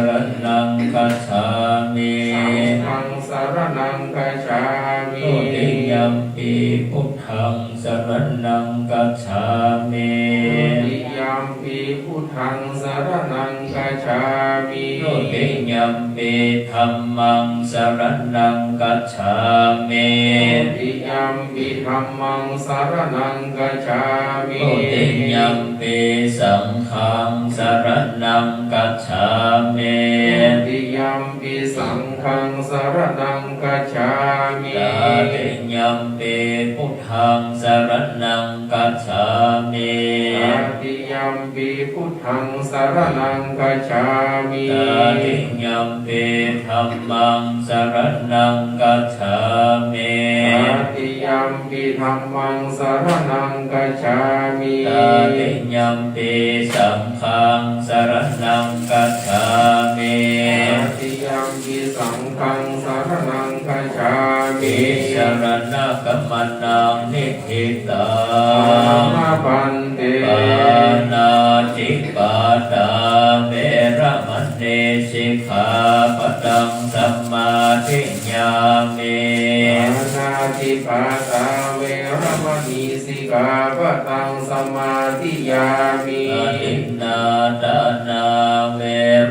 รณังกัจฉามิสังฆังสรณังกัจฉามิ ทุติยัมปิพุทธังสรณังกัจฉามิ ทุติยัมปิพุทธังสรณังกัจฉามิ ทุติยัมปิธัมมังสรณังกัจฉามิ ทุติยัมปิธัมมังสรณังกัจฉามิ ทุติยัมปิสังฆังสรณังกัจฉามิ ทุติยัมปิสังฆังสรณังกัจฉามิ ตติยัมปิพุทธังสรณังกัจฉามิ ตติยัมปิพุทธังสรณังกัจฉามิ ตติยัมปิธัมมังสรณังกัจฉามิ ตติยัมปิธัมมังสรณังกัจฉามิ ตติยัมปิสังฆังสรณังกัจฉามิ ตติยัมปิสังฆังสรณังกัจฉามิ อิสรณะกัมมันังนิทิตั มาง พันเต ปานาติปาตาเวระมณีสิกขาปะทังสัมมาทิฏฐามิ ปานาติปาตาเวรมณีสิกขาปะทังสมาธิยามิ อทินนาทานาเว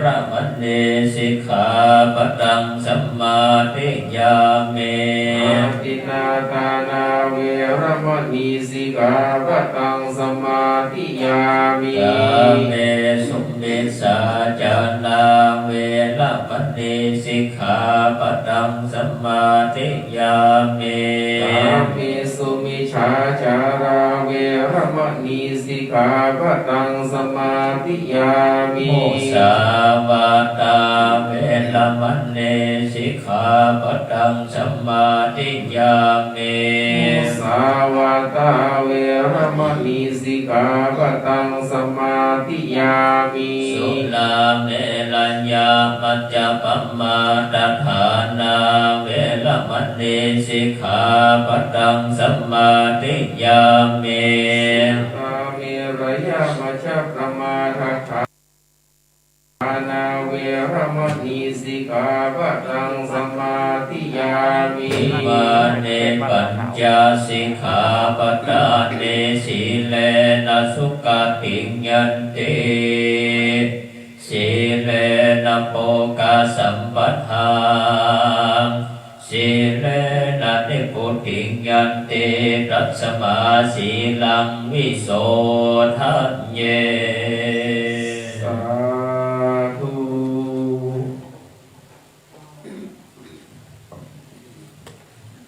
ระมณีสิกขาปะทังสัมมาทิฏฐามิ อาทินนาทานาเวรมณีสิกขาปะทังสมาธิยามิ กาเมสุมิสสาจานาเวระมณีสิกขาปะทังสัมมาทิฏฐามิ กามิสุมิชาจาราเวรมณีสิกขาปะทังสมาธิยามิ มุสาวาตาเวระมณีสิกขาปะทังสัมมาทิฏฐามิ มุสาวาตาเวรมณีสิกขาปะทังสมาธิยามิ สุลาเมลัญญามัจจปัมมาตฐานาเวระมณีสิกขาปะทังสัมมาทิฏฐามิ กาเมระยะมัจจปมาทัฏฐานาเวรมณีสิกขาปะทังสมาธิยามิ มาเนปัญจสิกขาปทาเนสีเลนะสุขติยันติสีเลนะโภคสัมปทาสีเลนะนิพพุติยันติรัสมาสีลังวิโสทัญเย สาธุ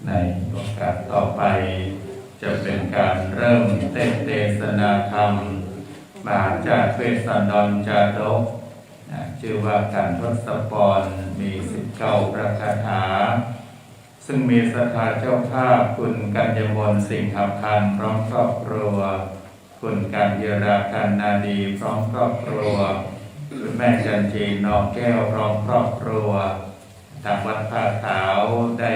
ในโอกาสต่อไปจะเป็นการเริ่มเต้นเทศนาธรรมมาจากเวสสันดรจาดกชื่อว่าการทศพรมี19ประคาถาซึ่งมีศรัทธาเจ้าภาพคุณกัญญมลสิงหพันธ์พร้อมครอบครัวคุณกัญญราคันนาดีพร้อมครอบครัวคุณแม่จันทีนอกแก้วพร้อมครอบครัวทางวัดผ้าขาวได้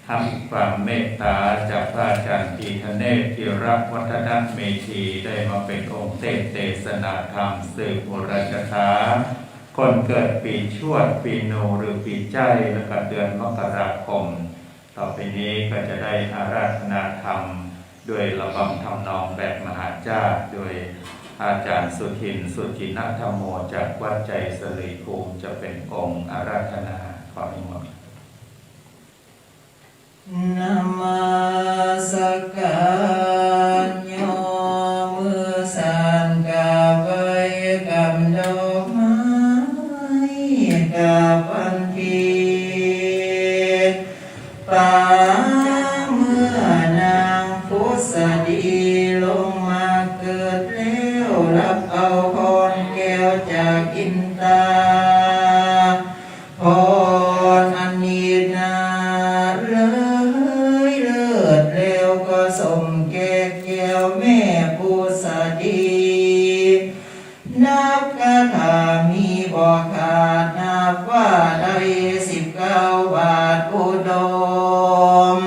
ทำความเมตตาจากพระอาจารย์พีทเนศที่รักวัฒนเมธีได้มาเป็นองค์เทศนาธรรมสืบโบราณคถาคนเกิดปีชวดปีนูหรือปีใจและก็เดือนมกราคมต่อไปนี้ก็จะได้อาราธนาธรรมด้วยระบำทำนองแบบมหาชาติโดยอาจารย์สุทินสุจินธรรมโมจากวัดใจสลีภูมิจะเป็นองค์อาราธนาขอนิมนต์ นะมาสการโยมือสันกาไว้กับดอกไม้กับพันธีป่าเมื่อนางพุทธดีลงมาเกิดแล้วรับเอาพรแก้วจากอินตาพรอันนี้นาเลิศเร็วก็สมแก่แก้วแม่ผู้สดีนับคาถามีบอกขาดนับว่าได้19 บาทอุดม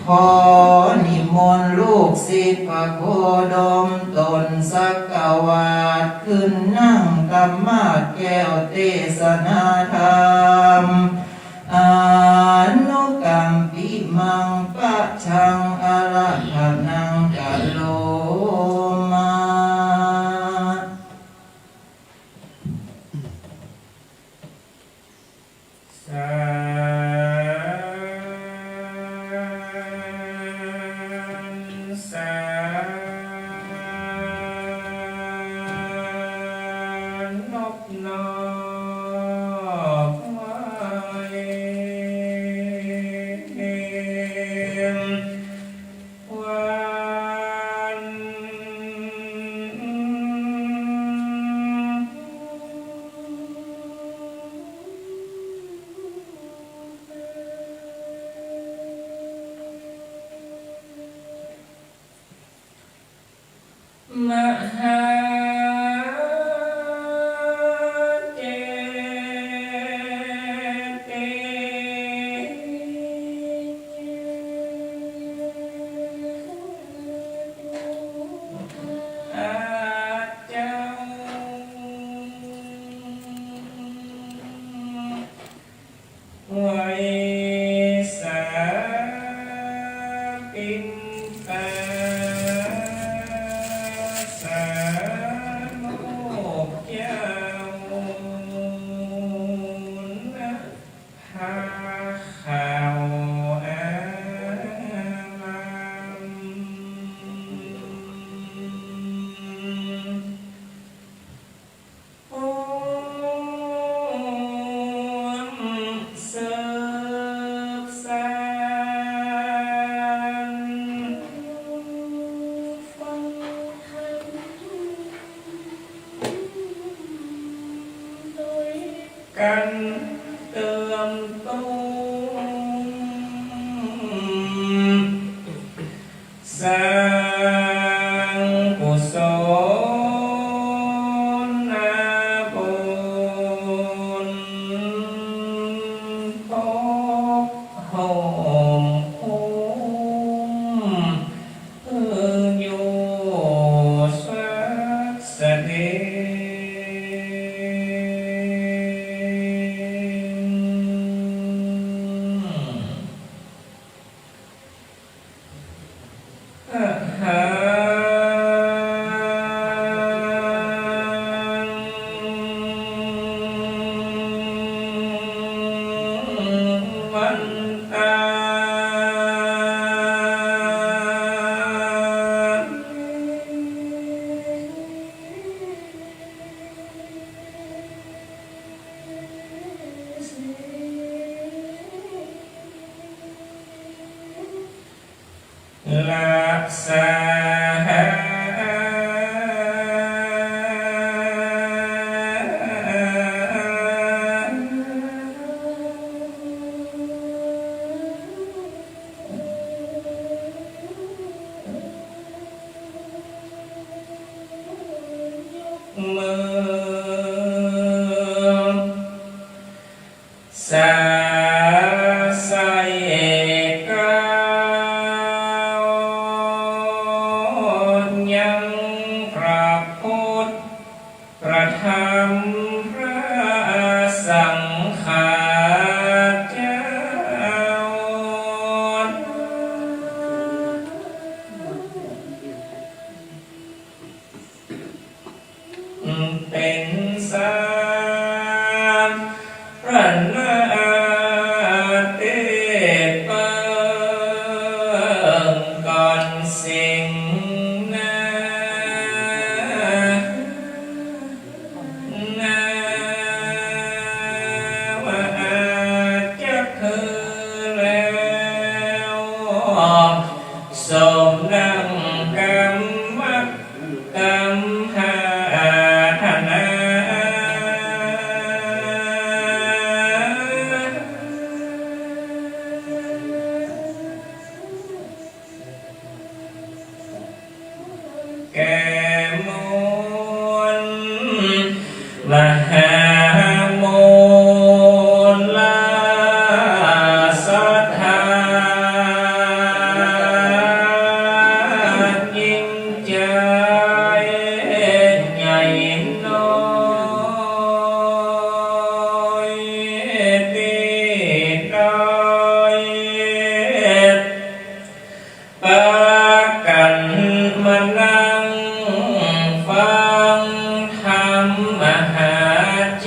ขอนิมนต์ลูกศิษย์พระโคดมตนสักกวาดขึ้นนั่งกำมาแก้วเต ศนาธรรมอานุกัมปิมังปะชังอรหันังกัลโลมาสากันเติมตูสร้างกุศลนาบุญพบหอมหุ้มอยู่สัสเดรักษามือสาใสเอกา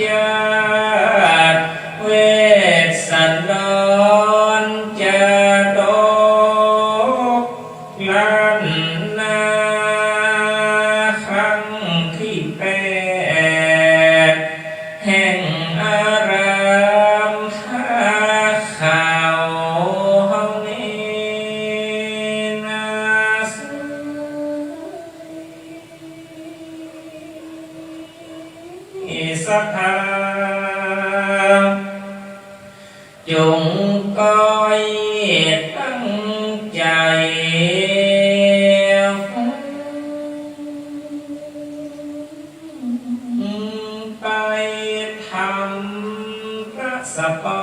จาตเวสสันดรจะดกลันนาขังที่แปดแห่งอารามท่าข่าวเฮานี้นาอิสัทธาจงก้อยตั้งใจไปทำพระสปอ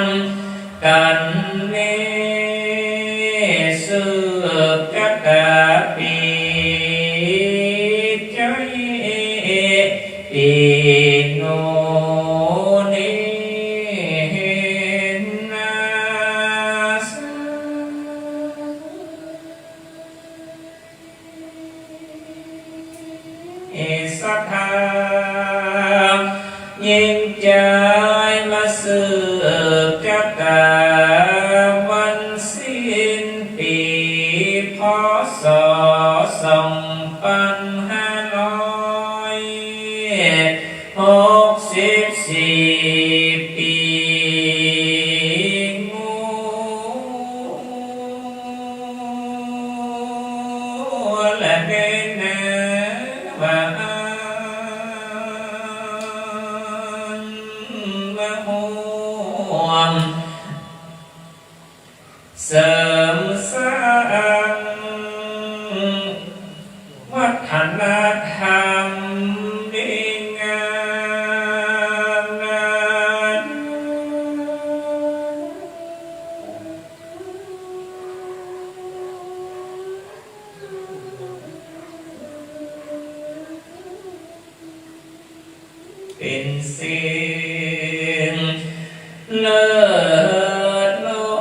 นกันเนสืบกตาปีใจปีโนนินาสอิสัทธายิ่งใจมาสืบกตาวันสิ้นปีพศ2564ปีงูและเป็นวันมะม่วงเสริมสร้างวัฒนธรรมดีงามนั้นเป็นสิ่งเลิศล้ำ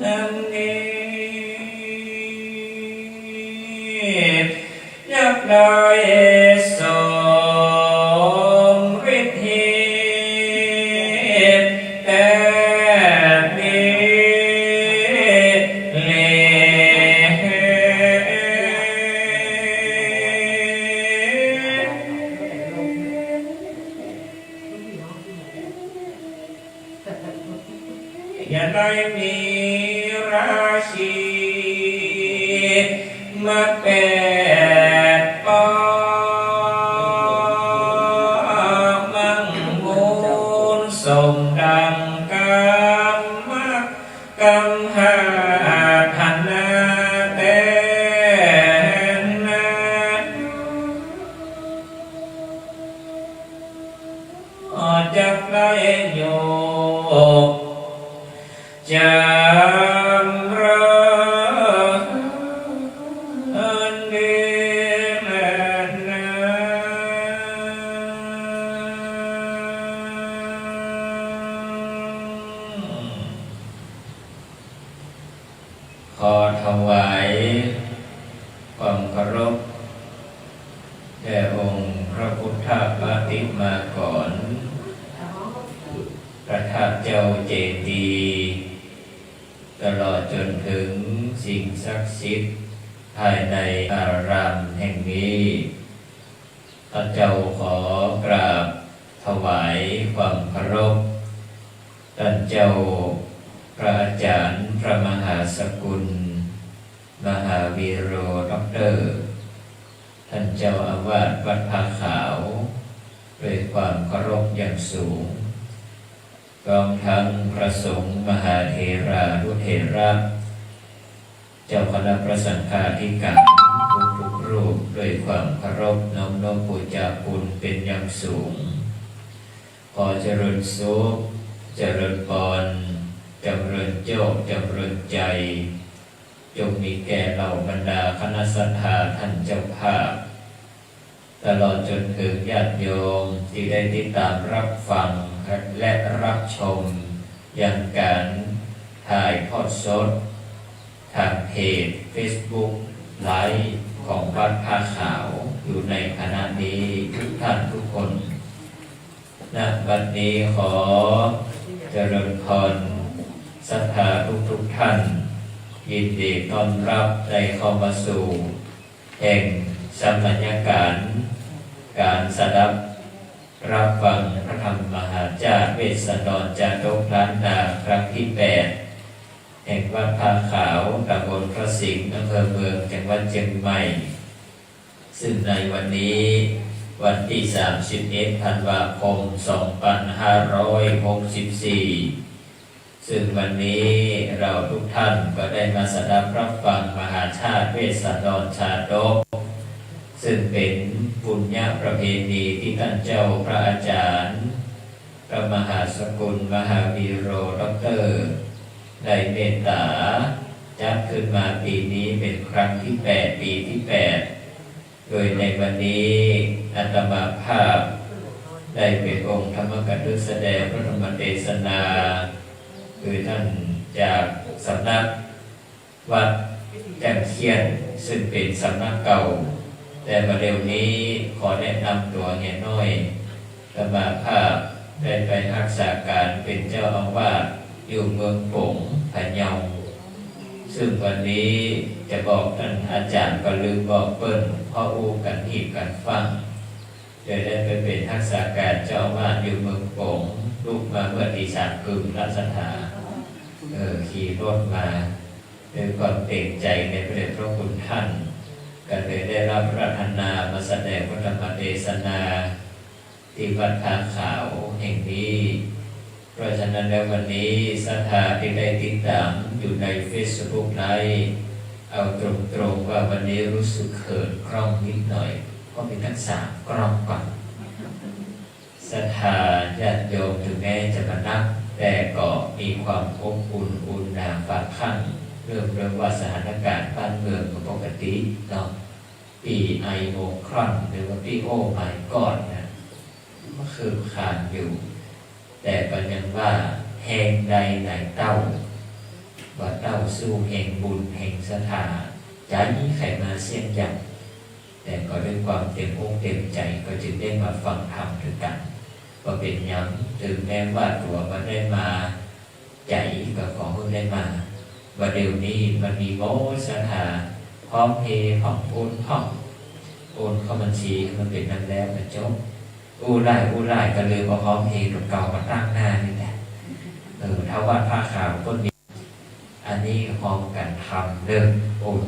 อันนี้ยักได้สมฤทธิ์แต่นี้เลอย่าได้มีราชีมาเป็นปอมังมูลสมดังกรรมกำหาพันนาเตนะออกจากได้โยจำรักอันดีและนาขอถวายความเคารพแด่องค์พระพุทธปฏิมากรพระธาตุเจ้าเจดีย์ตลอดจนถึงสิ่งศักดิ์สิทธิ์ภายในอารามแห่งนี้ข้าเจ้าขอกราบถวายความเคารพท่านเจ้าพระอาจารย์พระมหาสกุลมหาวีโรด็อกเตอร์ท่านเจ้าอาวาสวัดผาขาวด้วยความเคารพอย่างสูงพร้อมทั้งพระสงฆ์มหาเถรานุเถระเจ้าคณะพระสังฆาธิการทุกรูปด้วยความเคารพน้อมน้อมบูชาคุณเป็นอย่างสูงขอเจริญสุขเจริญพรจำเริญโชคจำเริญใจจงมีแก่เหล่าบรรดาคณะสัทธาท่านเจ้าภาพตลอดจนถึงญาติโยมที่ได้ติดตามรับฟังและรับชม ยังการถ่ายทอดสดทางเพจ Facebook ไลฟ์ของวัดผ้าขาวอยู่ในขณะนี้ทุกท่านทุกคนณบัดนี้ขอเจริญพรศรัทธาทุกท่านยินดีต้อนรับได้เข้ามาสู่แห่งสัมมัญญการสดับรับฟังพระธรรมมหาจารย์เวสสันดรจาตุกล้านนาครั้งที่ 8แห่งวัดผ้าขาวตำบลพระสิงห์อำเภอเมืองจังหวัดเชียงใหม่ซึ่งในวันนี้วันที่31ธันวาคม2564ซึ่งวันนี้เราทุกท่านก็ได้มาสดับรับฟังมหาชาติเวสสันดรชาดกซึ่งเป็นปุญญประเพณีที่ท่านเจ้าพระอาจารย์พระมหาสกุลมหาวีโรดร.ได้เมตตาจัดขึ้นมาปีนี้เป็นครั้งที่ 8ปีที่ 8โดยในวันนี้อาตมาภาพได้เป็นองค์ธรรมกถึกแสดงพระธรรมเทศนาคือท่านจากสำนักวัดแจ่มเคียนซึ่งเป็นสำนักเก่าแต่มาเร็วนี้ขอแนะนำตัวเงี้ยน้อยอาตมาภาพได้ไปรักษาการเป็นเจ้าอาวาสอยู่เมืองปงพะเยาซึ่งวันนี้จะบอกท่านอาจารย์ก็ลืมบอกเปิ้นเพราะอู้กันหีบกันฟังจะได้ไปเป็นรักษาการเจ้าอาวาสอยู่เมืองปงลูกมาเมื่อตี3 กึ่งรัชธาขี่รถมาด้วยความเต็มใจในพระเดชพระคุณท่านก็เลยได้รับพระราชนามาแสดงพระธรรมเทศนาที่วัดผ้าขาวแห่งนี้เพราะฉะนั้นแล้ววันนี้ศรัทธาที่ได้ติดตามอยู่ใน Facebook ไลฟ์เอาตรงๆว่าวันนี้รู้สึกเขินกล้องนิดหน่อยเพราะมีทั้ง3 กล้องก่อนศรัทธาญาติโยมถึงแม้จะมานับแต่ก็มีความอบอุ่นหนาฝากข้างเรื่องว่าสถานการณ์บ้านเมืองก็ปกติเนาะปีไอโอครอนหรือว่าปีโอใหม่ก่อนนะก็คือคานอยู่แต่ก็ยังว่าแห่งใดไหนเต้าว่าเต้าสู้แห่งบุญแห่งศรัทธาใจไขมาเสียงยับแต่ก็ด้วยความเต็มอกเต็มใจก็จึงได้มาฟังธรรมด้วยกันก็เป็นย้ำถึงแม้ว่าตัวมันได้มาใจก็ขอเพิ่งได้มาว่าเดี๋ยวนี้มันมีโมศรัทธาพร้อมเพย์พร้อมโอนเข้าบัญชีมันเป็นนั่นแล้วมันจบอู้ไล่ก็เลยพร้อมเพย์ตัวเก่ามาตั้งหน้านี่แหละถ้าว่าผ้าขาวต้นนี้อันนี้พร้อมกันทำเริ่มโอน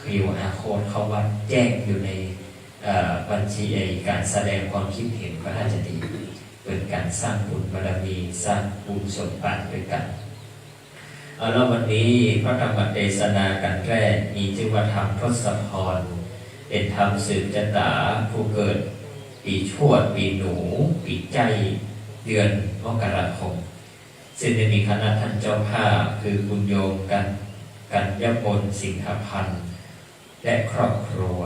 QRโค้ดเข้าวัดแจ้งอยู่ในบัญชีการแสดงความคิดเห็นก็น่าจะดีเป็นการสร้างบุญบารมีสร้างบุญสมบัติด้วยกันแล้ววันนี้พระธรรมเทศนากันแรกมีชื่อว่าธรรมทศพรเป็นธรรมสืบชะตาผู้เกิดปีชวดปีหนูปีใจเดือนมกราคมซึ่งจะมีคณะท่านเจ้าภาพคือคุณโยมกันยพลสิงหพันธ์และครอบครัว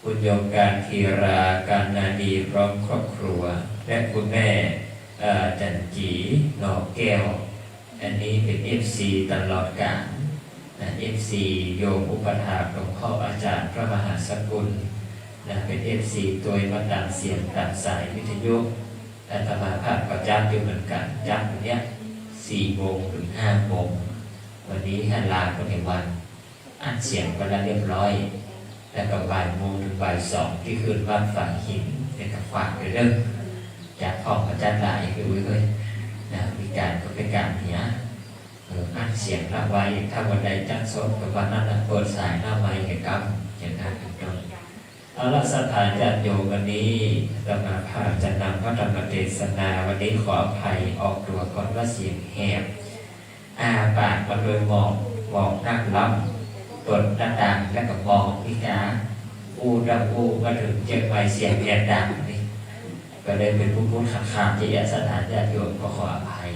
คุณโยมการธีราการนาดีพร้อมครอบครัวและคุณแม่จันจีหนอแก้วอันนี้เป็น FC ตลอดกาลFC โยมอุปถากหลวงพ่ออาจารย์พระมหาสกุลเป็น FC ตัวมาตามเสียงตามสายวิทยุอาตมาภาพก็จัดอยู่เหมือนกันจัดวันนี้4 โมงถึง 5 โมงวันนี้ลาคนในวันอัดเสียงไปแล้วเรียบร้อยแล้วก็บ่ายโมงถึงบ่าย2ที่คืนวัดฝั่งหินเป็นกับฝากไปเรื่องจากพ่อพระจันทร์หลายคือเลยมีการก็เป็นการเนี้ยอัดเสียงละไว้ถ้าวันใดจัดสดกับวันนั้นเปิดสายหน้าไม้เกี่ยวกับอย่างนั้นเป็นต้นเอาละสถานญาติโยมวันนี้อาตมาภาพจะนำพระธรรมเทศนาวันนี้ขออภัยออกตัวก่อนว่าเสียงแหบปากมาโดยมองนั่งล้ำตัวดังแล้วก็มองพิการอูมาถึงเจียงใหม่เสียงแหบดังนี่ก็เลยเป็นผู้พูดขาดที่สถานญาติโยมก็ขออภัย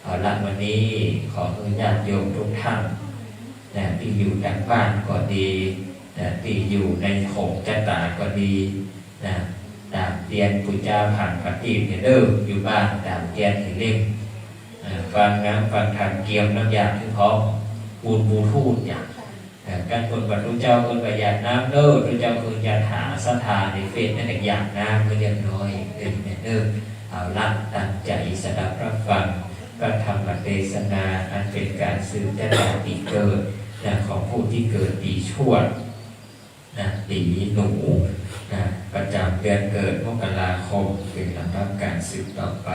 เอาละวันนี้ขอให้ญาติโยมทุกท่านที่อยู่ทางบ้านก็ดีที่อยู่ในโขงจัตตาก็ดีตามเตียนปุจจาผ่านปฏิเนเดอร์อยู่บ้านตามเตียนเห็นเล่ม ฟังงามฟังทางเกียมน้ำยาถึงพร้อมบูนบูทูดอย่างการคนบรรลุเจ้าคนประหยัดน้ำเด้อทุเจ้าคนอยากหาสถานในเฟซนั่นเองอยากน้ำก็เรียบร้อยเด้อเอาละตั้งใจสดับรับฟังพระธรรมเทศนาอันเป็นการสืบชะตาปีเกิดของผู้ที่เกิดปีชวดปีหนูประจำเดือนเกิดมกราคมเป็นลำดับการสืบต่อไป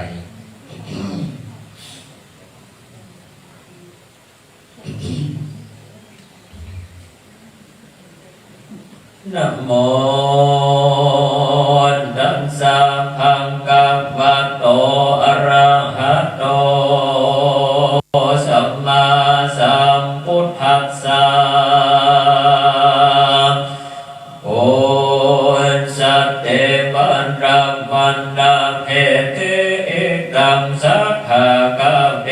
นะโมตัสสะภะคะวะโตอะระหะโตสัมมาสัมพุทธัสสะโอสัตเตวันรัมมันดาเพเตอิตังสัทธากะเป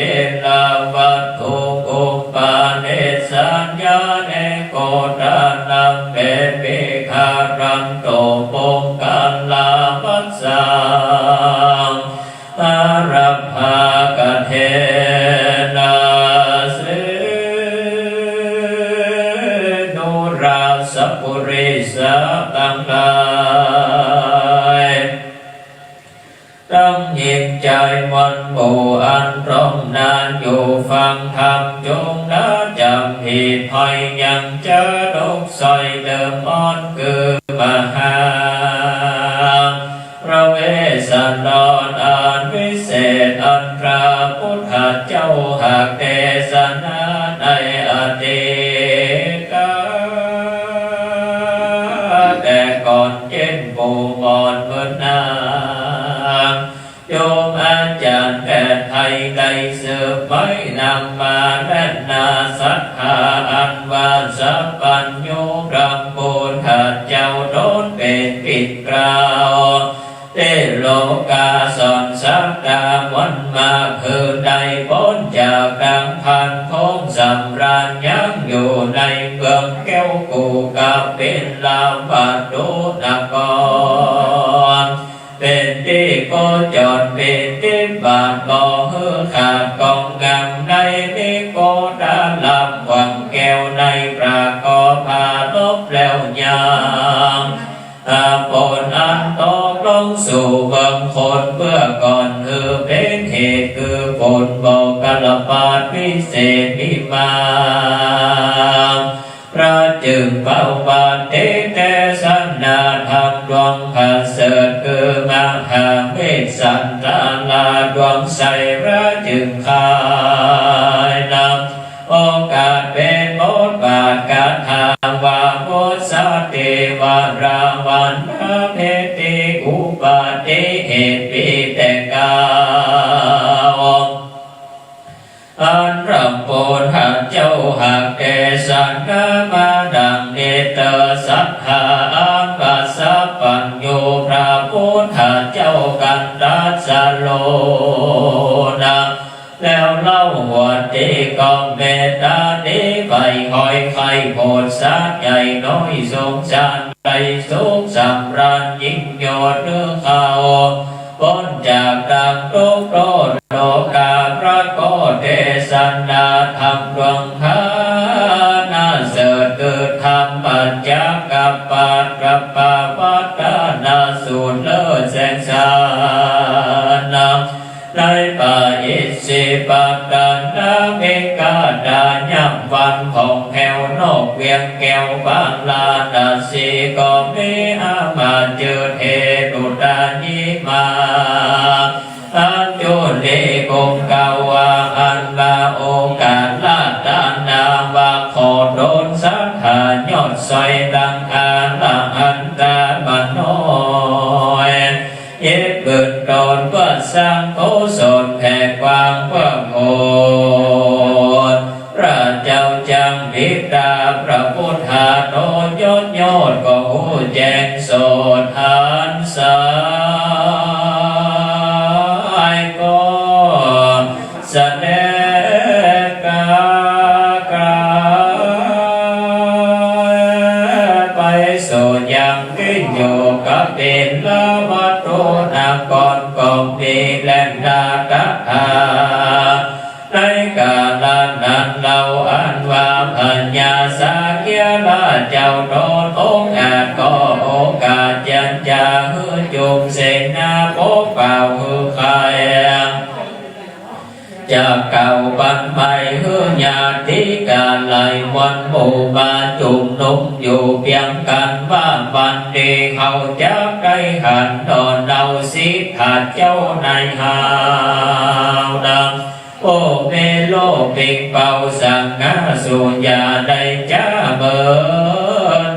ลาวัตถุกุปาเนสัญญาเนโกตานังเตปิคารังโตปงกันลามัสสาอารัพากะเทนาสิโนราสัพพุริสะตังลายตั้งยิ่งใจมันโบอันตรงนานอยู่ฟังธรรมจงนะจำผิดภัยยังจะดกใส่เดิมอ่อนคือมหาพระเวสสันดรอันวิเศษอันตราพุทธเจ้าหากเทศนาในอดีตแต่ก่อนเช่นปูมอนเมื่อนางโยมอาจารย์แพทย์ไทยได้สืบไว้นำมาแน่นนาสัทธาอันวาสัพพัญโยพระพุทธเจ้าโดนเป็นปิดกล่าวเตโลกาสอนสักดาวันมาคือได้พ้นจากดังพันทงสำราญยังอยู่ในเมืองแก้วกูกับเป็นลาบัดโดนกรเป็นที่โกจรเป็นที่บาทบ่ฮือขาดกองกำในนิโกดาลำวังแก้วในประกอบพาลบแล้วยามปนอันตกลงสู่เบื้องคนเพื่อก่อนคือเป็นเหตุคือฝนบอกกะละปาดวิเศษมิมาพระจึงเฝ้าบาทเทเตสันนาธรรมดวงผาเสดคือมหาเวสสันตาลาดวงใสพระจึงขายนำโอกาสเป็นบทบาทการทางวาโมสเทวาราวันพระเพติอุปาติเหตุปีแต่กาวอันรำโพนหาเจ้าหากเกสันนามาดังเนตสัทธาอันปัสสะปัญโยพระพุทธเจ้ากันตัสสะโลนะแล้วเล่าวันที่กองเมตตานี้ไปคอยใครโพดสักใหญ่น้อยสงสารใจสุขสำราญยิ่งยอดเนื้อเขาพ้นจากดังทุกข์โรคโลกาพระโกเทศนาธรรมดวงหานาเสดเกิดธรรมปัญจกัปปะกัปปะวัฏฏานาสูนเลิศแสงสารในป่าอิสิปตานาเมกาดาญัมวันของแถวนกเวียงแก้วบางลาดาสีก็มีอามาเจอเทดุดานิมาอันจุลีกงกาวาอันลาโอกาลาดานาวาขอโดนสัทธายอดใส่ดังอาลาอันตาบันโนเย็บเบิดโดนเพื่อสร้างโกศลแผ่กว้างเพื่อโอดพระเจ้าจังบิดาพระพุทธาโนยศยอดก็หูแจ้งโสดหันสายก็แสดงกากาไปโสดยังกินอยู่กับเป็นละวัตถุนากรกองดีแลนดาตา นั้นเราอันว่าปัญญาสักเกียละเจ้าโดนองค์อาจก็โอกาสยันจะหือจุมเสนาโปกเป่าหือใครจะเก่าปันใหม่หือญาติการไหลวันหมู่บ้านจุ่มนุ่มอยู่เพียงกันว่าวันดีเขาจะได้หันตอนเราสิขาดเจ้าในหาวดังโอเมโลปิงเป่าสังฆสุญาได้จ้าเบิ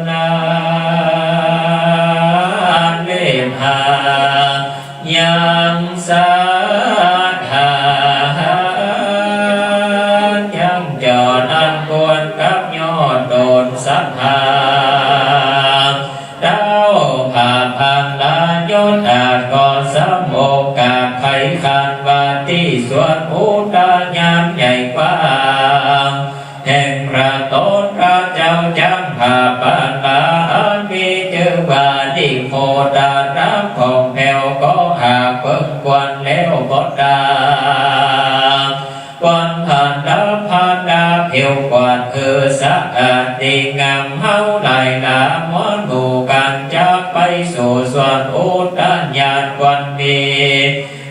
นาเลหายังสาธายังจอนันควรกับยอดโดนสัทธาดาวผ่าพันลายศอาจก่อสมโอกาสไขขันวาที่ส่วนอุตญาณใหญ่กว้างแห่งพระตนพระเจ้าจังผ่าปันลาอันมีเจอบาดิโคดาน้ำของแผ่วก็หากเพิ่งควันแล้วบ่ได้วันผ่านดาผ่านดาเพียวกว่าคือสะอาดดีงามเฮาไหลลามอนหมู่กันจะไปสู่ส่วนอุตญาณวันมี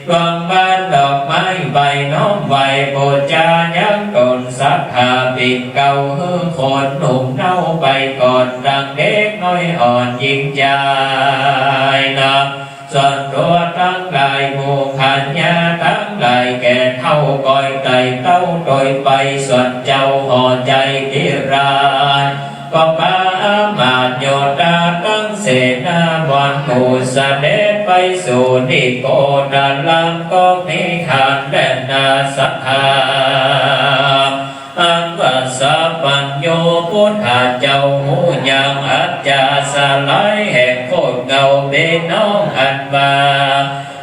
ดวงบ้านดอกไม้ใบน้อมใบโบจายังตนสักหาปิ่นเก่าหื้อคนหนุ่มเน่าไปก่อนดังเด็กน้อยอ่อนยิ่งใจนะส่วนตัวทั้งหลายหมู่ขันยาทั้งหลายแก่เท่าก้อยไตเต้าโดยไปส่วนเจ้าห่อใจที่รายก็มามาดโยดาตั้งเสนาบอนผู้เสด็จไปสู่นิโคดาลังก็นิขันแดนนาสัทธาอันวัสสะปัญโยพุทธาเจ้าหูยังอัจจาสลายแห่งโคตรเงาเบน้องอันมา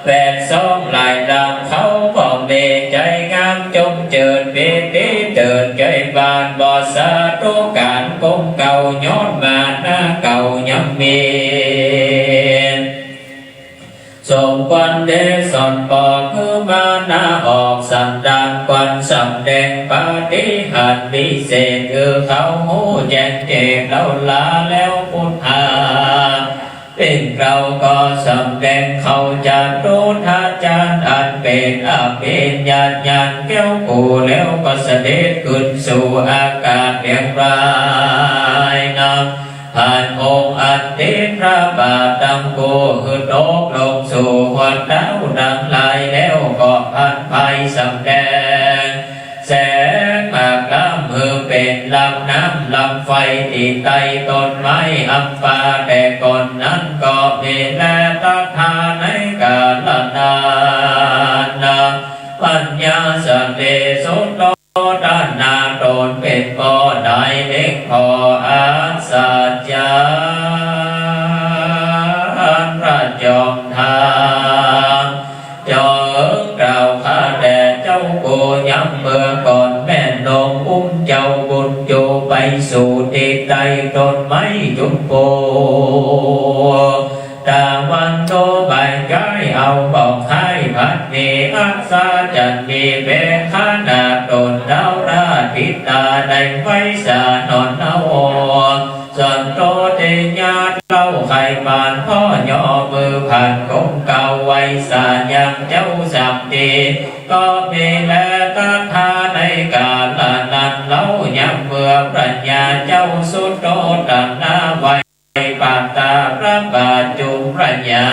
แปดสองหลายดำเขาบ่เบใจงามจมเจิดเบตีเจิดใจบานบ่อสาตุการกงเก่าย้อนมาหน้าเก่ายังมีส่งควันเดสอนปอกคือมาหน้าออกสันดานควันสำแดงปาฏิหาริย์พิเศษคือเขาหูแจ้งเจตเราลาแล้วพุทธาเป็นเราก็สำแดงเขาจะรู้ท่าจารย์อันเป็นอาเป็นญาณญาณแก้วกูแล้วก็เสด็จขึ้นสู่อากาศเรียงรายนะผ่านองค์อันเดชพระบาทดังกูหือตกลงสู่หัวดาวดังลายแล้วก็พันไปสำแดงแสงมากลำมือเป็นลำน้ำลำไฟที่ใต้ต้นไม้อัมพาแต่ก่อนนั้นก็มีแลตถาในกาลนานปัญญาสเตสุตโตด้านนาโดนเป็นบ่อได้เล็กพออาสัจจานพระจอมทานจอเก่าข้าแด่เจ้าโกย้ำเมื่อก่อนแม่นมอุ้มเจ้าบุญจูไปสู่ที่ใต้ต้นไม้จุมโพตาวันโตใบกายเอาบอกให้พัดมีอักษาจันมีเบขนาดตนดาวราทิตาได้ไว้สานอนเอาส่วนโตเทียาเล่าไข่บานพ่อย่อมือผ่านคงเก่าไว้สายังเจ้าสัมตีก็มีแลตถาในกาลนั้นเล่ายังเมื่อปรัญญาเจ้าสุดโตตัณนาไว้ปาตาพระบาทจุมพระญา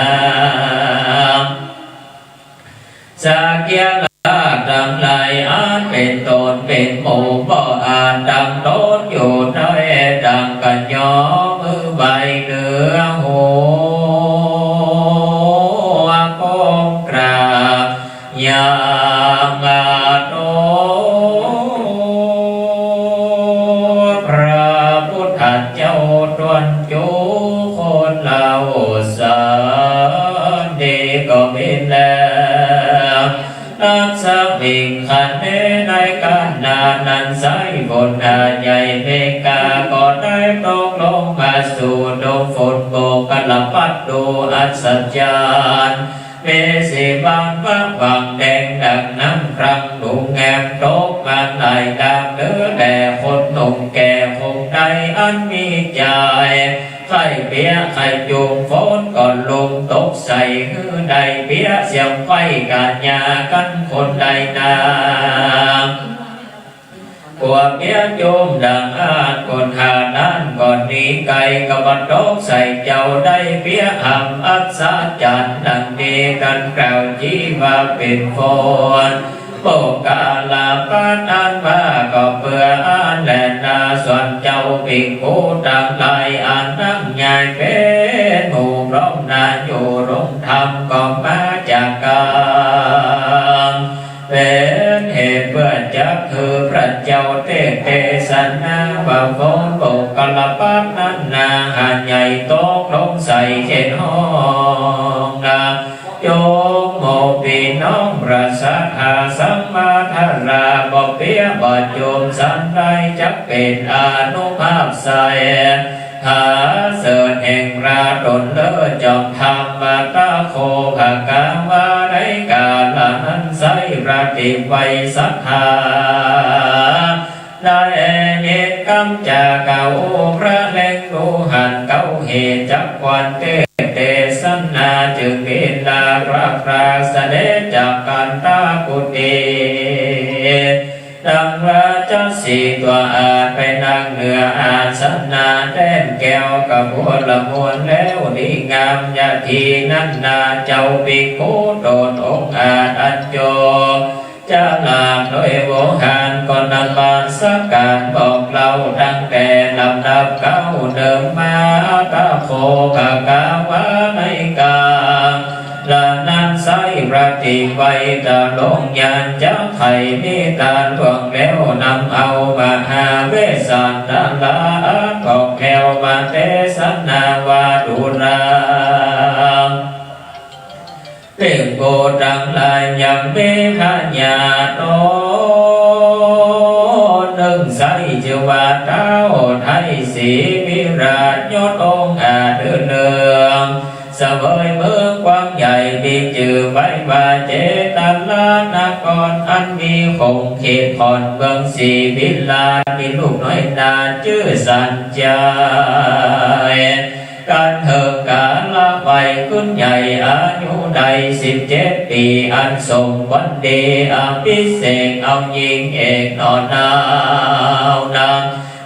สักเกียรดังไหลอาจเป็นตนเป็นหมู่บ่อาจดังต้นอยู่น้อยดังกันย้อมือใบเนื้อหัวคงกราบยังอาโนพระพุทธเจ้าตวนจูคนเหล่าสันดีก็มีแล้วนักสักบิ่งขันในการนานันใสบนอาใหญ่เมกาก็ได้ตกลงมาสู่ดงฝนโบกกลับปัดดูอัศจรรย์เมสีบางวังแดงดังน้ำ ครั้งดุงแงมโตกงานไหลดามเนื้อแด่คนหนุ่มแก่คงใดอันมีใจไข่เปียไข่จูงฝนก่อนลมตกใส่หือใดเปียเสียงไฟกาญญากันคนใดนากัวเปียโยมดังอาจคนหาด้านก่อนนี้ไก่กับบัดดอกใส่เจ้าได้เปียหำอัศจันดังเดกันกล่าวจีว่าเป็นฝนโปกาลาปันอันว่าก็เพื่ออันแลนาส่วนเจ้าปิงกูต่างหลายอันนั่งใหญ่เป็นหมู่ร้องนาอยู่รงธรรมก็มาจากกามเป็นเหตุเพื่อจักคือพระเจ้าเทศนาว่าฝนโปกาลาปันนั้นนาหาใหญ่โตลงใส่เช่นห้องนาโยมโมปีน้องประสัทธาสัมมาทาราบ่เปียบ่โยมสันได้จักเป็นอนุภาพใสหาเสดแห่งราดลเลิศจอมธรรมมาตาโคภากาวาได้กาลนั้นไสราติไวสัทธาได้เนกำจากเก่าพระแหล่งรูหันเก่าเหตุจักวันเตสันนาจึงเห็นลาราพราเสด็จจากกันตากุติดังราชสีตัวอาจไปนั่งเหนืออาสนาแต้นแก้วกับบัวละมวลแล้วดีงามยาทีนั้นนาเจ้าปิกหูโดนองอาจอันโจจะลาโดยโวหารก่อนนำมาสักการบอกเราดังแต่ลำดับเก้าเดิมมาตาโคกากาวะในกาลานันไสราติไวตาลงยานเจ้าไข่มีตาหลวงแล้วนำเอามาหาเวสันดาลาตอกแถวมาเทศนาวาดุราเรื่องโบดังลายยังเมฆญาโตนึงใสเจวาเท้าไทยสีวิราชยศองค์อาเดืองเสวยเมืองกว้างใหญ่มีจื่อไว้ว่าเจตันลานครอันมีคงเขตผ่อนเบืองสีบิลามีลูกน้อยนาชื่อสันใจการเถิดกาละไว้ขึ้นใหญ่อายุใด17 ปีอันทรงวันดีอภิเษกเอายิงเอกนอนนาวนาง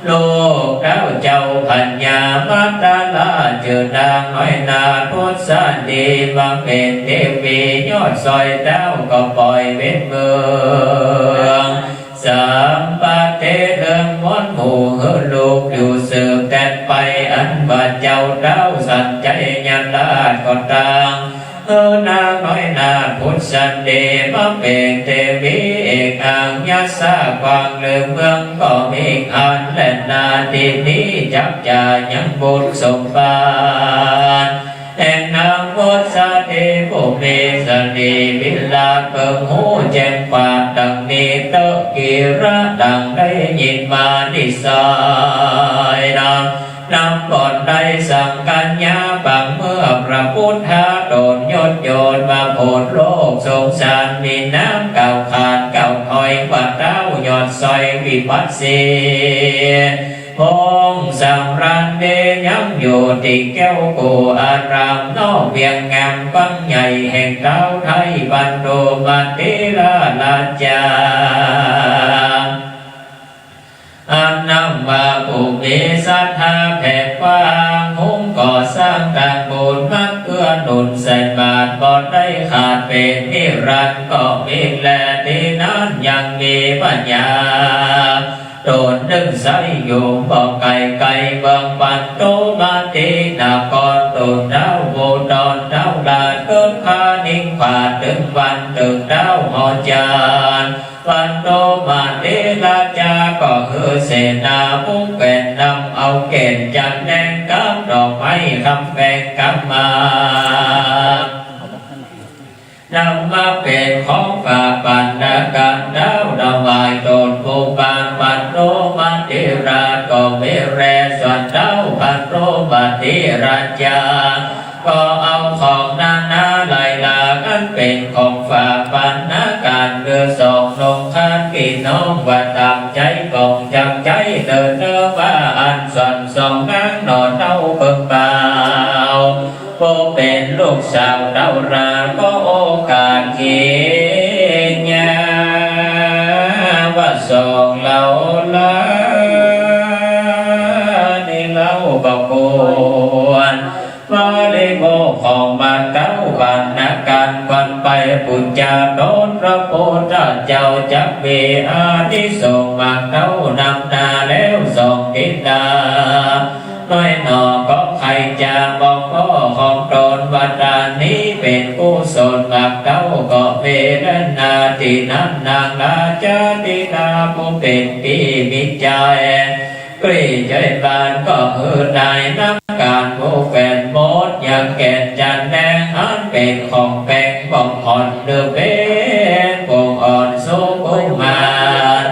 ลูกดาวเจ้าพัญญามาตาลาเจอดางน้อยนาพุทธสันดีบางเป็นเทวียอดซอยดาวก็ปล่อยเวทเมืองสามปาเทเรื่องม้อนหมู่เฮือลูกอยู่สืบแต่ไปอันบาเจ้าดาวสันใจยันลาดก็ต่างนางน้อยนาพุทธสันดีมาเป็นเทวีเอกอังยาสากวางเลืองเมืองก็มีอันและนาทีนี้จับจ่ายังบุญสมบัติแห่งนางพุทธสันดีผู้มีสันดีวิลาเปิงหูแจ้งปาดดังนี้เตกิระดังได้ยินมาดิสายนำก่อนได้สั่งกัญญาบังเมื่อพระพุทธาโดนยศโยนมาโผดโลกสงสารมีน้ำเก่าขาดเก่าถอยวัดเต้ายอดซอยวิปัสสีพงสังรันเดยังอยู่ที่แก้วกูอารามนอกเวียงงามฟังใหญ่แห่งเท้าไทยบันโดมาติลาลาจาอันนำมาผู้มีศรัทธาแผ่กว้างหุ้มก่อสร้างการบุญมักเกื้อหนุนใส่บาตรบ่ได้ขาดเป็นนิรันดร์ก็มีแลที่นั้นยังมีปัญญาโดนดึงใสอยู่บอกไก่เบิ่งปันโตมาตีนาก่อนโดนดาวโบดอนดาวลาเกิดพานิ่งผาดึงวันตึกดาวหอจานปันโตมาตีลาจาก็คือเสนาผู้เป็นนำเอาเกณฑ์จันแดงกับดอกไม้คำแปลงกำมานำมาเป็นของฝากปันดาการดาวดาวายโดนภูบานปันโตมาติราก็เมเรส่วนดาวปันโตมาติราชาก็เอาของนานาลายลากันเป็นของฝากปันนาการเดือสอง องว่าตามใจกองจังใจเดินเนื้อว่าอันส่วนสองนางนอนเต้าเบิ่งเบาโบเป็นลูกสาวเต้าราก็โอกาสเกียรว่าสองเราละนี่เราบอกกวนมาเลยโมของมาเต้าบานนักการวันไปปุญญาโดนพระโพธิเจ้าจักเบอาทิส่งมาเต้านำนาแล้วส่งกินดาน้อยหนอก็ใครจะบอกพ่อของตนว่าดานนี้เป็นกุศลมากเต้าก็เวรนาที่นั้นนางราชาตินาผู้เป็นปีมิใจกรีใจบานก็ได้นักการผู้แฟนมดอย่างแก่นจันแดงอันเป็นของแปลงบ่งอ่อนเดือเป็นบ่งอ่อนสูงกุมาร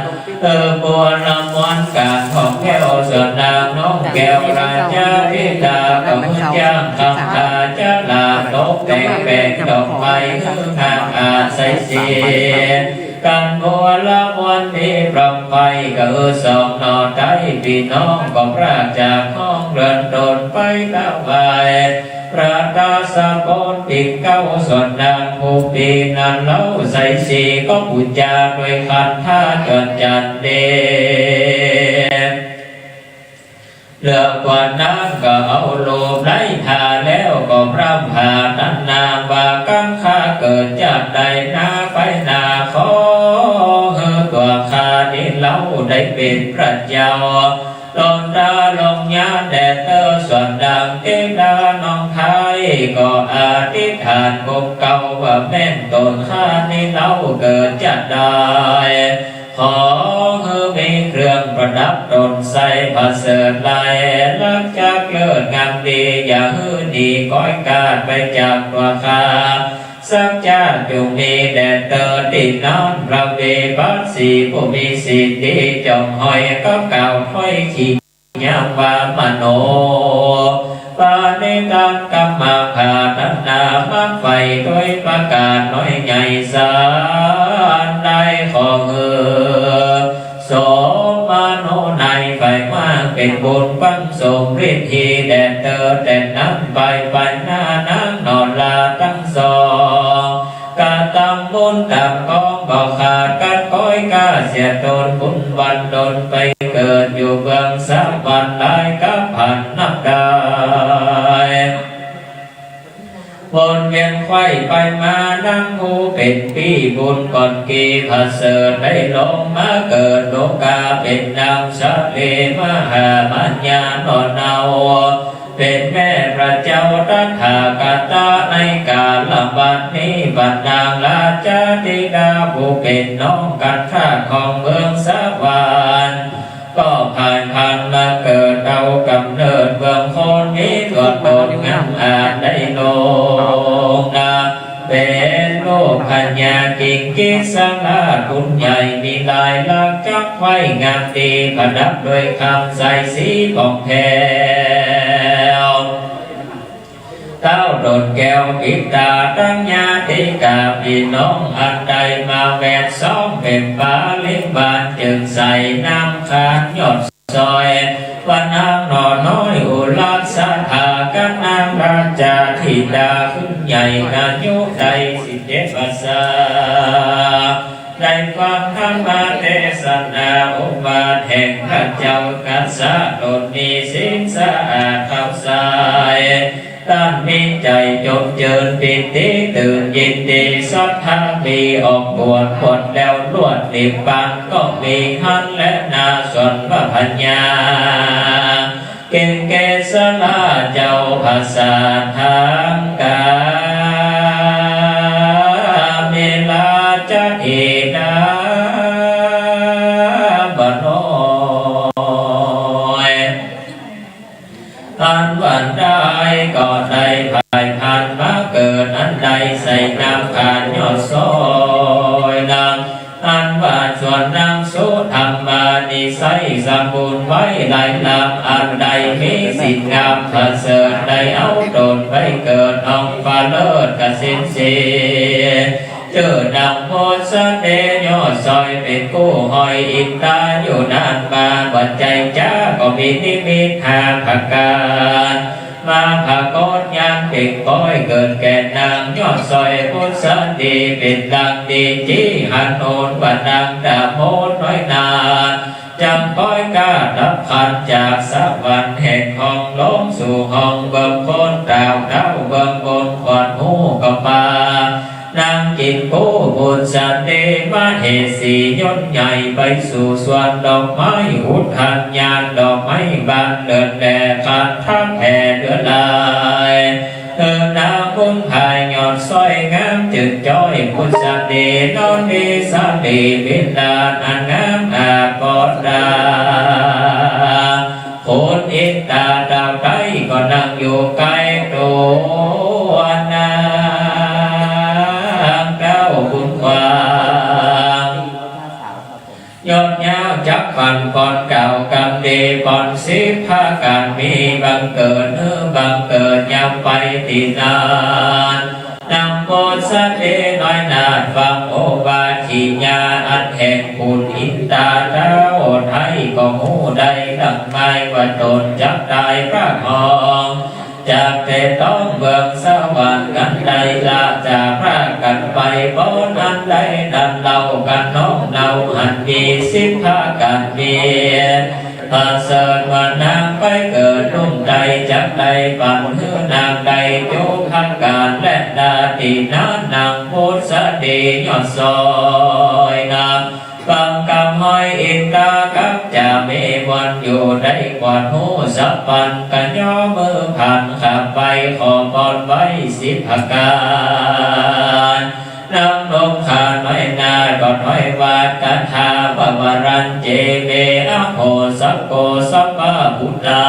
บัวลำวันการของแก้วส่วนนางน้องแก้วราชาธิดาก็มือจ้างคำตาจะลาตกแต่งแปลงดอกไม้ทางอาศัยเสียการบัวละวันนี้ปรับไปก็สองนอใจพี่น้องก็พระจากห้องเรือนโดนไปตะไบพระตาสะพนติเก้าส่วนนางผู้ปีนั้นเล่าใส่สีก็ปุจจาโดยขันท่าจนจันเดเหลือกว่านั้นก็เอาโลมไล่ทาแล้วก็พร่ำหานันนาว่ากังข้าเกิดจากใดนาไปนาขอตัวข้านี้เล่าได้เป็นพระเจ้าลงดาลงยาแดดเตอส่วนดังเทดาน้องไทยก็อธิษฐานกบเก่าว่าแม่นตนข้านี้เล่าเกิดจากใดขอมีเครื่องประดับตนใส่ผ้าเสื้อลายลักจากเลิศงามดีอย่าหื้อดีก้อยกาดไปจากตัวข้าสักชาติจงมีแดดเตอติดน้องพระเวปัสสีผู้มีสิทธิจงหอยก็เก่าห้อยขียามวามโนปาณิการกรรมภาทันนามักไฟด้วยประกาศน้อยใหญ่สารได้ของโสมาโนในไฟมากเป็นบุญบังสมฤทธิแดดเตอแต่นั้นไปหน้านางนอนลาตั้งสองกาตำบุญตำกองบอกขาดกันก้อยกาเสียตนบุญวันดนไปเกิดอยู่เบื้องสามวันได้กับพันนับได้วนเวียนไขว้ไปมานั่งหูเป็นปีบุญก่อนกีพระเสดได้ลงมาเกิดโลกาเป็นนางสะเลมหามัญญานอนเอาเป็นแม่พระเจ้ารัฐากตาในกาลบัดนี้บัดนางราชาธิดาผู้เป็นน้องกันข้าของเมืองสวรรค์ก็ผ่านมาเกิดเอากำเนิดเมืองคนนี้ตัวตนงามอาจได้ลงนาเป็นโลกพัญญากิ่งกิสังอาคุณใหญ่มีลายลักษณ์จักไว้งามดีประดับด้วยคำใสสีของแก้วเต้าโดดแก้วปิดตาตั้งญาติกาพี่น้องอันใดมาแวดซ้อมเป็นบาลิบานจึงใส่น้ำขานยอดซอยวันนางนอน้อยอุลาสถากันนางราชาธิดาขึ้นใหญ่อายุใด17 พรรษาได้ฟังธรรมเทศนาอุบาทแห่งพระเจ้ากัสสะโดดมีสิ่งสะอาดขาวใสท่านมีใจจงเจริญปิติตื่นยินดีสัทธามีออกบวชผลแล้วลวดนิพพานก็มีหันและนาส่วนพระพัญญาเก่งเกศลาเจ้าภาษาทางกาเมลาจะอิดาบโนอันวันได้ก็ได้ภายพันมาเกิดอันใดใส่น้ำขานยอดซอยนางอันว่าส่วนนางสุธรรมานิสัยสมบูรณ์ไว้หลายลำอันใดมีสิทธิงามประเสริฐได้เอาตนไปเกิดองค์ฟ้าเลิศกสินสี เจอนางโพสเดยอดซอยเป็นกู้หอยอินตาอยู่นานมาบัดใจจ้าก็มีนิมิตหาผักการมาผักกอดยานติดก้อยเกิดแก่นางยอดซอยพุทธดีเป็นดังดีจีหันโอนบัดดังดาโมดน้อยนาจำก้อยกาดับขันจากสวรรค์แห่งห้องลงสู่ห้องเบิ่งคนดาวดาวเบิ่งบนขวานหูกับมานางกินผู้บุญสันเดมาเหตุสีย่นใหญ่ไปสู่สวนดอกไม้อุทันยานดอกไม้บานเดินแดดขาดทักแผ่เดือดลายนางพุ่งหายหยอดสร้อยงามจึงจ้อยพุทธสันเดนอนดีสันดีวินดาอันงามอาบอดดาโคนอินตาดาวใดก็นั่งอยู่ใกล้ตัวนา ยอดยาวจับฟันก่อนเก่ากำดีก่อนสิบพาการมีบังเกิดบังเกิดยำไปตีนานนำโพสเดน้อยนาดฟังโอบาชีญาอันแห่งบุญอินตาเจ้าไทยก็หูได้ดังไม่ว่าตนจับได้พระมองจากแต่ต้องเบิกสวรรค์กันใดละจากพระกันไปบนอันใดดันเรากันน้องเราหันมีสิบพากันเบียดพาเสริญว่านางไปเกิดรุ่งใดจากใดปันหือนางใดโยคันการและดาตีนั้นนางโพสดียอดซอยนางฟังคำห้อยอินตากับจะมีวันอยู่ได้กว่าหูสับปันกันย่อมือผ่านขับไปขอบอนไว้สิบพการน้ำลงขาน้อยนาก่อนน้อยวาดกันหาบวรันเจเมอโหสัพโกสัพพะพุทธา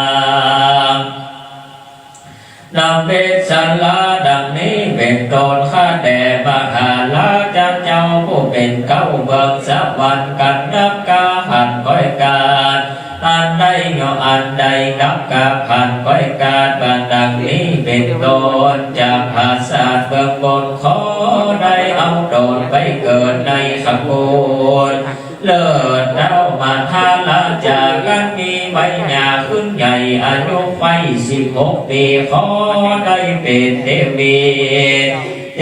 นำเบสัลลาดังนี้เป็นโดนข้าแด่มหาลาจันเจ้าผู้เป็นเก้าเบิกสวรรค์กันนับกาหันก้อยการอันใดย่ออันใดนับกาหันก้อยการบานดังนี้เป็นโดนจากภาษาเบื้องบนขอได้เอาโดนไปเกิดในขบวนเลิศเล่ามาทาลาจากกันมีใบหญ้าขึ้นใหญ่อายุไป16 ปีขอได้เป็นเทวี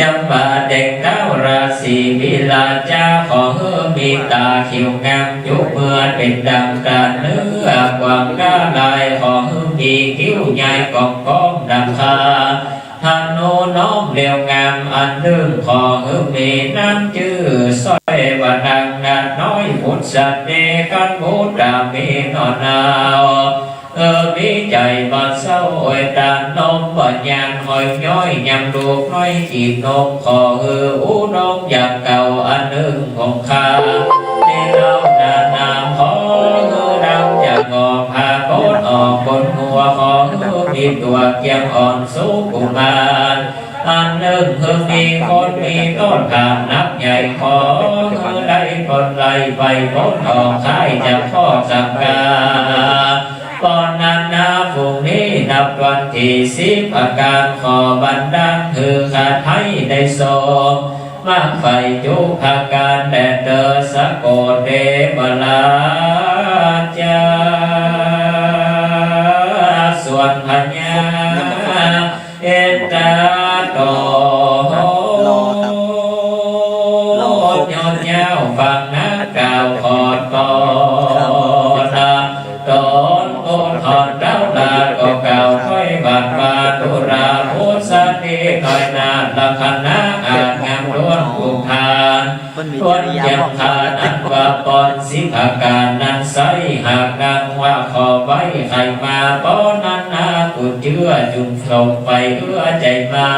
ยังบาเด็กเต้าราศีวิลาจาขอเฮือมีตาขิวงามยุเมื่อเป็นดังการเนื้อกวางกาลายขอเฮือมีคิ้วใหญ่กองก้องดังคาท่านโนน้อมเรียวงามอันดึงขอเฮือมีน้ำจื้อสร้อยว่าดังนาน้อยพุทธสัตเดกันมุตตามีนอนนาวมีใจบัดเศร้าโอยตานมบัดยานหอยย้อยยำลูกน้อยจีบนมขออุดมอยากเก่าอันหนึ่งของข้าในเรานานามขอดำจากงอพาโคตออกบนหัวขอมีตัวเกียงอ่อนสูงกุมารอันหนึ่งมีคนมีต้นขานับใหญ่ขอได้คนไล่ไปพ้นออกท้ายจากพ่อสังกาตอนนั้นนาฝูงนี้นับวันที่10อาการขอบันดังคือขาไทยได้สมมากไฟจุภาการแดดเดอสะโกเดบลาจาส่วนพญาเอตาโตยอดยาวฟังนักกล่าวขอดต่อตุราพุทธนิหน่อยนาลักขณะอาจงามล้วนภูพานล้วนเยี่ยมทานอันว่าปอนสิภาการนั้นใสหากนางว่าขอไว้ใครมาป้อนนั้นนากุเชื่อจุงส่งไปเพื่อใจมา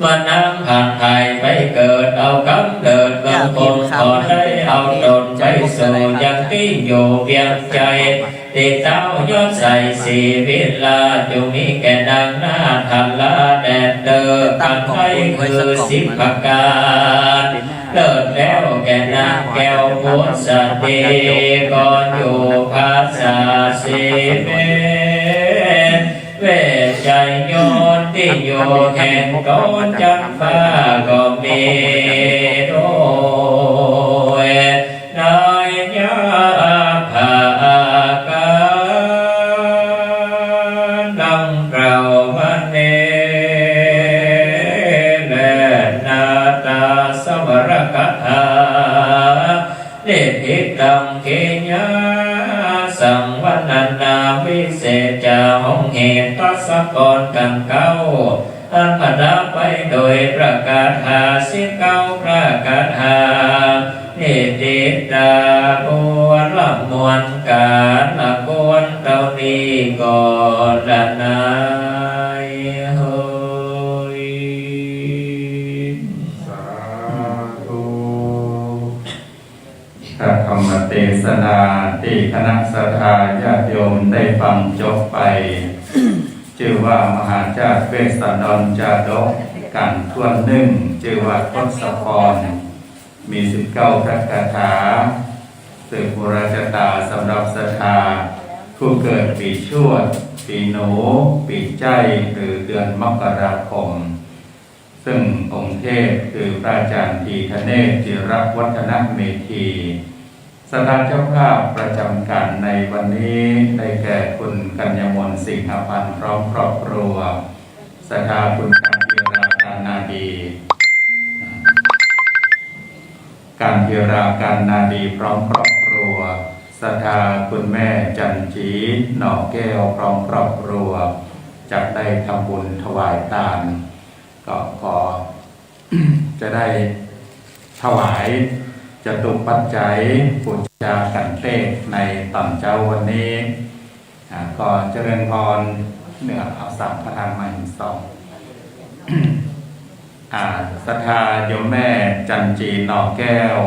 มันนำผ่านไทยไปเกิดเอากำเนิดบางคนขอได้เอาตนไปสู่ยังที่อยู่เพียงใจติดเต้ายอดใส่สีวิลาจุมีแก่นางนาทันลาแดดเดินกันไทยคือสิบประการเลิศแล้วแก่นางแก้วพุทธดีก่อนอยู่ภาษาสีเมเวชใจโยนที่ โยแห่งโกนจันฟ้าก็มีโดยนายยาภากาดังกล่าวมาเนและนาตาสวรกถาเนพิตังเกญาสังวันนาวิเศษจาหงเหตุทัศกรกันเก้าอันพนาไปโดยประกาศหาสิเก้าประกาศหาเนติตาบวนละมวลการละกวนเต่านี้ก่อนละนายเฮย สาธุพระธรรมเทศนาที่คณะสัทธาญาติโยมได้ฟังจบไป ชื่อว่ามหาจารย์เวสสันดรจาดกกันทวนหนึ่งชื่อว่าทศพรมี19พระคาถาสืบบุรชตาสำหรับศรัทธาผู้เกิดปีชวดปีหนูปีใจหรือเดือนมกราคม ซึ่งองค์เทพคือพระอาจารย์ทีคเนศจิรวัฒนเมธีสถานเจ้าภาพประจำการในวันนี้ได้แก่คุณกัญญมลสิงหพันธ์พร้อมครอบครัวสถาคุณการเทราการนาดีการเทราการนาดีพร้อมครอบครัวสถาคุณแม่จันจีหน่อแก้วพร้อมครอบครัวจะได้ทำบุญถวายทานก็ขอ จะได้ถวายจตุปัจจัยบูชากันเทศในตอนเจ้าวันนี้ก็เจริญพรเหนือเอาสังฆทานมาหินสองศรัทธาโยมแม่จันจีหน่อแก้ว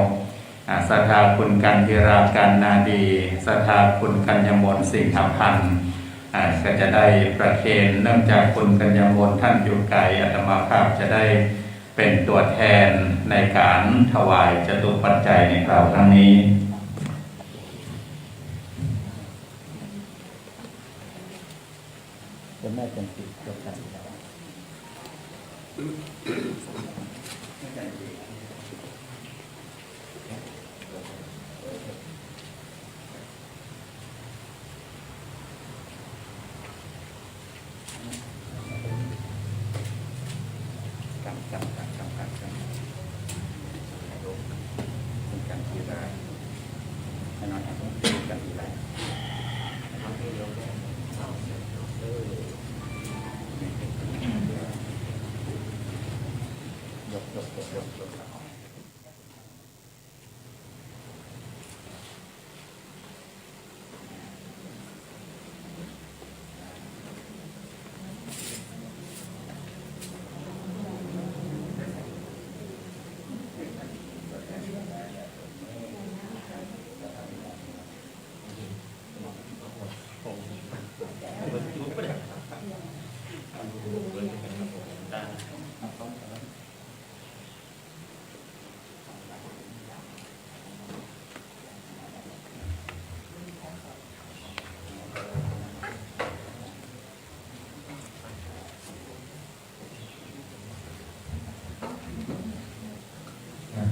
ศรัทธาคุณกันธีราการนาดีศรัทธาคุณกัญญมลสิงหพันธ์ก็จะได้ประเคนเนื่องจากคุณกัญญมลท่านอยู่ไกลอาตมาภาพจะได้เป็นตัวแทนในการถวายจตุปัจจัยในคราวครั้งนี้จะแม่จันติจบกัน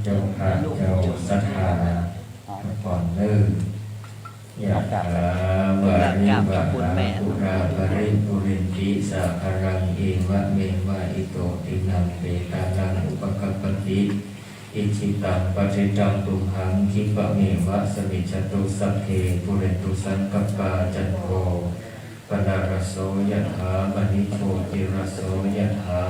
เจ้าพระเจ้าศรัทธาก่อนเริ่มยะถาวาริวะหาปุราปริปุเรนติสาคารังเอวะเมวะอิโตตินังเปตานังอุปกัปปติอิจิตังปฏิจังตุมหังคิปะเมวะสมิจจตุสัพเพปุเรนตุสังกัปปาจันโทปนารโสยะถามณิโชติรโสยะถา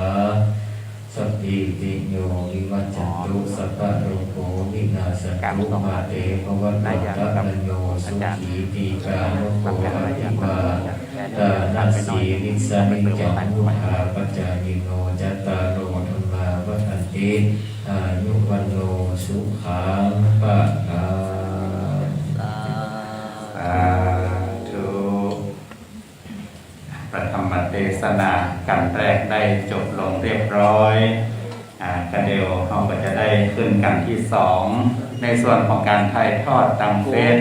สัพพิติโยวิวัจจันตุสัพพะโรโควินาศตุมาเตภวัตตะนโยสุขีตีกาโรโคอภิวาตานัสสีนิสานิจังมุหาปัจจายิโนจัตตารโอธรรมาวัฏันติอายุวันโนสุขังปะลังสาธุพระธรรมเทศนากันแรกได้จบลงเรียบร้อยกันเดียวเราก็จะได้ขึ้นกันที่สองในส่วนของการถ่ายทอดตามเฟซ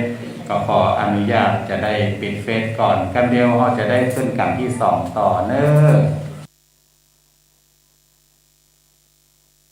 ก็ขออนุญาตจะได้ปิดเฟซก่อนกันเดียวเราจะได้ขึ้นกันที่สองต่อเนอ